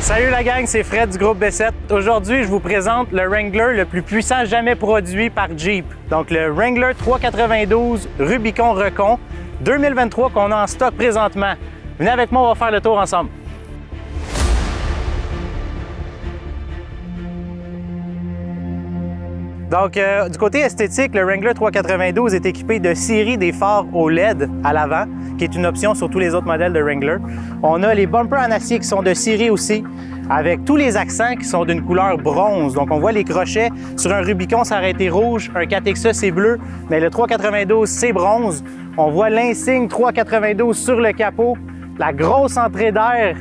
Salut la gang, c'est Fred du groupe B7. Aujourd'hui, je vous présente le Wrangler le plus puissant jamais produit par Jeep. Donc le Wrangler 392 Rubicon Recon 2023 qu'on a en stock présentement. Venez avec moi, on va faire le tour ensemble. Donc, du côté esthétique, le Wrangler 392 est équipé de série des phares OLED à l'avant, qui est une option sur tous les autres modèles de Wrangler. On a les bumpers en acier qui sont de série aussi, avec tous les accents qui sont d'une couleur bronze. Donc, on voit les crochets. Sur un Rubicon, ça aurait été rouge, un 4XE, c'est bleu, mais le 392, c'est bronze. On voit l'insigne 392 sur le capot, la grosse entrée d'air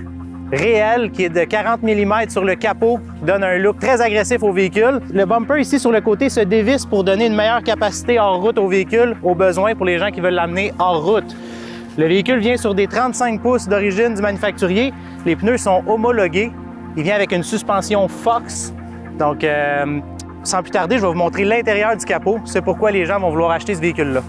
réel qui est de 40 mm sur le capot, donne un look très agressif au véhicule. Le bumper ici sur le côté se dévisse pour donner une meilleure capacité hors route au véhicule, au besoin pour les gens qui veulent l'amener hors route. Le véhicule vient sur des 35 pouces d'origine du manufacturier. Les pneus sont homologués. Il vient avec une suspension Fox. Donc, sans plus tarder, je vais vous montrer l'intérieur du capot. C'est pourquoi les gens vont vouloir acheter ce véhicule-là.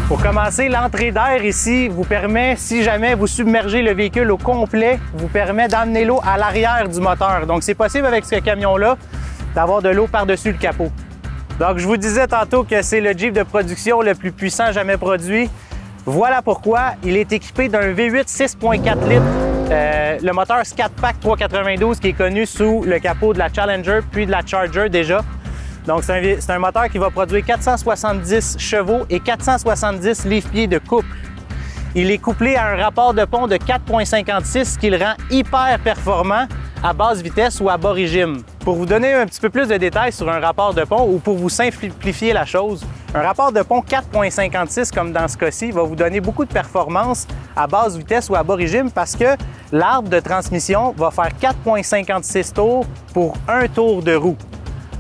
Pour commencer, l'entrée d'air ici vous permet, si jamais vous submergez le véhicule au complet, vous permet d'amener l'eau à l'arrière du moteur. Donc, c'est possible avec ce camion-là d'avoir de l'eau par-dessus le capot. Donc, je vous disais tantôt que c'est le Jeep de production le plus puissant jamais produit. Voilà pourquoi il est équipé d'un V8 6.4 litres, le moteur Scat Pack 392 qui est connu sous le capot de la Challenger puis de la Charger déjà. Donc, c'est un moteur qui va produire 470 chevaux et 470 livres-pieds de couple. Il est couplé à un rapport de pont de 4.56, ce qui le rend hyper performant à basse vitesse ou à bas régime. Pour vous donner un petit peu plus de détails sur un rapport de pont ou pour vous simplifier la chose, un rapport de pont 4.56, comme dans ce cas-ci, va vous donner beaucoup de performance à basse vitesse ou à bas régime parce que l'arbre de transmission va faire 4.56 tours pour un tour de roue.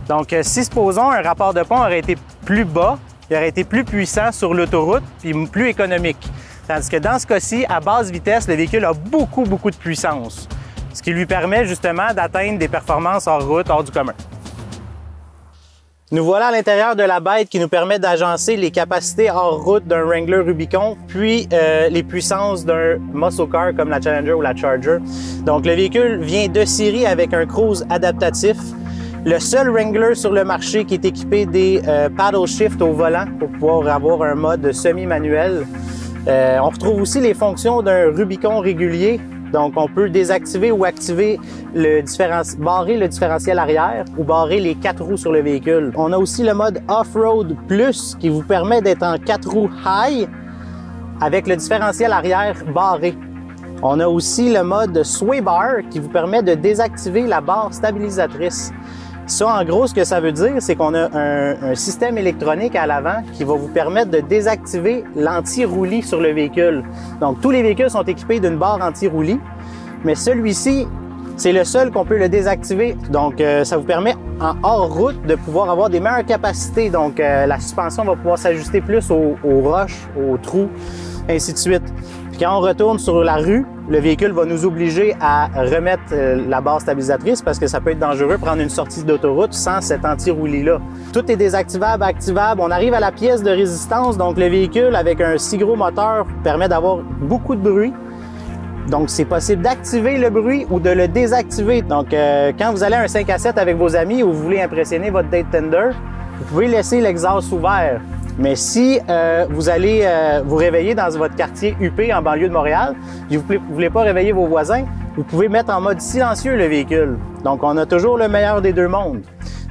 Donc, si supposons un rapport de pont aurait été plus bas, il aurait été plus puissant sur l'autoroute puis plus économique. Tandis que dans ce cas-ci, à basse vitesse, le véhicule a beaucoup de puissance, ce qui lui permet justement d'atteindre des performances hors route, hors du commun. Nous voilà à l'intérieur de la bête qui nous permet d'agencer les capacités hors route d'un Wrangler Rubicon, puis les puissances d'un muscle car comme la Challenger ou la Charger. Donc, le véhicule vient de série avec un cruise adaptatif. Le seul Wrangler sur le marché qui est équipé des paddle shift au volant pour pouvoir avoir un mode semi-manuel. On retrouve aussi les fonctions d'un Rubicon régulier. Donc, on peut désactiver ou activer barrer le différentiel arrière ou barrer les 4 roues sur le véhicule. On a aussi le mode Off-Road Plus qui vous permet d'être en 4 roues high avec le différentiel arrière barré. On a aussi le mode Sway Bar qui vous permet de désactiver la barre stabilisatrice. Ça, en gros, ce que ça veut dire, c'est qu'on a un système électronique à l'avant qui va vous permettre de désactiver l'anti-roulis sur le véhicule. Donc, tous les véhicules sont équipés d'une barre anti-roulis, mais celui-ci, c'est le seul qu'on peut le désactiver. Donc, ça vous permet, en hors route, de pouvoir avoir des meilleures capacités. Donc, la suspension va pouvoir s'ajuster plus aux roches, aux trous, ainsi de suite. Puis quand on retourne sur la rue, le véhicule va nous obliger à remettre la barre stabilisatrice parce que ça peut être dangereux prendre une sortie d'autoroute sans cet anti-roulis-là. Tout est désactivable, activable. On arrive à la pièce de résistance, donc le véhicule avec un si gros moteur permet d'avoir beaucoup de bruit. Donc, c'est possible d'activer le bruit ou de le désactiver. Donc, quand vous allez à un 5 à 7 avec vos amis ou vous voulez impressionner votre date tender, vous pouvez laisser l'exhaust ouvert. Mais si vous allez vous réveiller dans votre quartier UP en banlieue de Montréal, et vous ne voulez pas réveiller vos voisins, vous pouvez mettre en mode silencieux le véhicule. Donc, on a toujours le meilleur des deux mondes.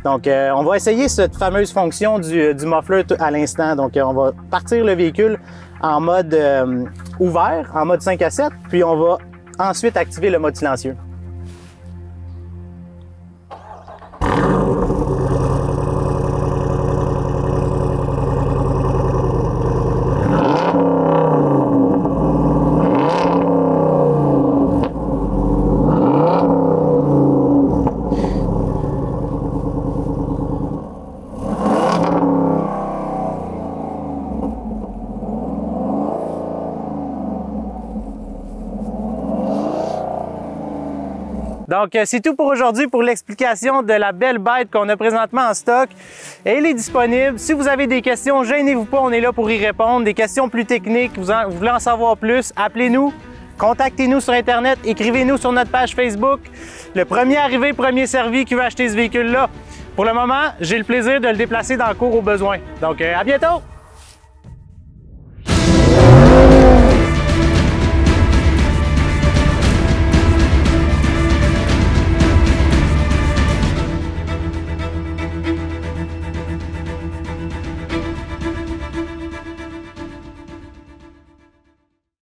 Donc, on va essayer cette fameuse fonction du muffler à l'instant. Donc, on va partir le véhicule en mode ouvert, en mode 5 à 7, puis on va ensuite activer le mode silencieux. Donc, c'est tout pour aujourd'hui pour l'explication de la belle bête qu'on a présentement en stock. Elle est disponible. Si vous avez des questions, gênez-vous pas, on est là pour y répondre. Des questions plus techniques, vous voulez en savoir plus, appelez-nous, contactez-nous sur Internet, écrivez-nous sur notre page Facebook. Le premier arrivé, premier servi qui veut acheter ce véhicule-là. Pour le moment, j'ai le plaisir de le déplacer dans le cours au besoin. Donc, à bientôt!